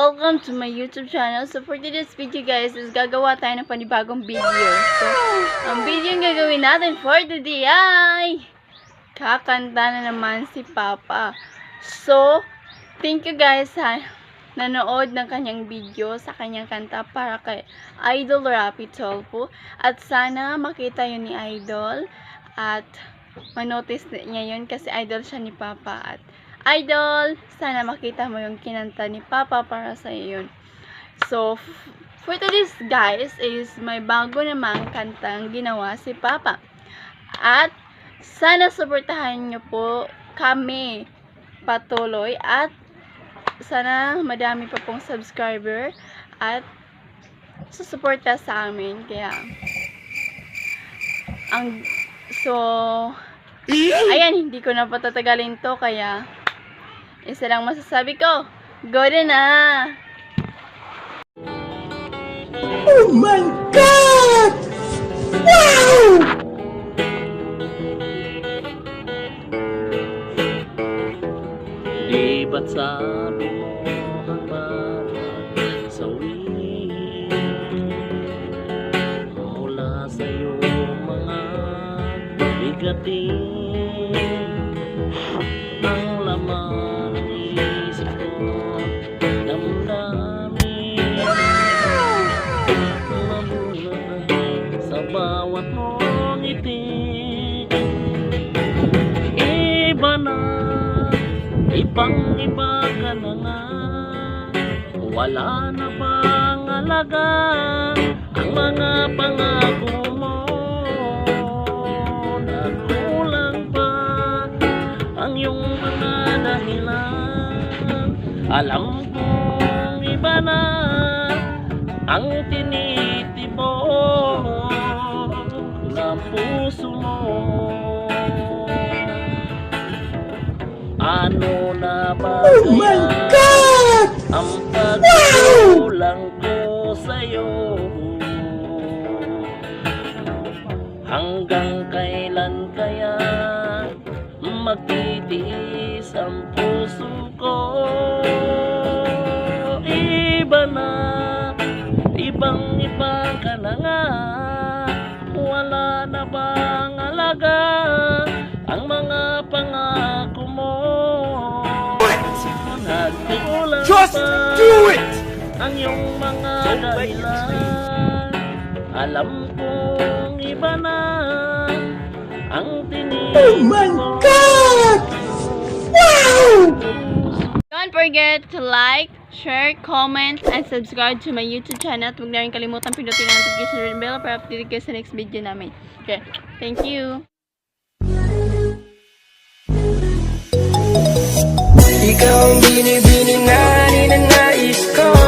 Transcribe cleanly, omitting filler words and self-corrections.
welcome to my YouTube channel. So for today's video guys is gagawa tayo ng panibagong video. So, ang video yung gagawin natin for today ay kakanta na naman si Papa. So, thank you guys sa nanood ng kanyang video sa kanyang kanta para kay Idol Rapi Tulfo. At sana makita yun ni Idol at manotice niya yun kasi idol siya ni Papa. At Idol, sana makita mo yung kinanta ni Papa para sa yun. So, for today's guys is may bago namang kantang ginawa si Papa. At sana suportahan nyo po kami patuloy at sana madami pa pong subscriber at susuporta sa amin. Kaya, ayan, hindi ko na patatagalin to kaya isa lang masasabi ko, go na! Oh my God! Wow! Di ba't sabi mo ang bawat sawi mula sa'yo mga bigatin ang laman bawat mong ngiti. Iba na, ibang-iba ka na nga. Wala na bang alaga ang mga pangako mo? Nagkulang pa ang iyong mga dahilan. Alam kong iba na ang tinitibok na puso mo. Ano na ba Oh my God! ang pagkulang ko sa'yo? Hanggang kailan kaya magtitiis ang puso ko? Iba na, ibang-iba ka na nga. Wala na bang alaga ang mga pangako mo? Nagkulang Just pa do it! ang iyong mga dahilan. Alam kong iba na ang tinitibok. Oh my God! Wow! Don't forget to like, share, comment, and subscribe to my YouTube channel. At huwag na rin kalimutan pindutin ang notification bell para update kayo sa next video namin. Okay, thank you! Ikaw ang binibini na ninanais ko.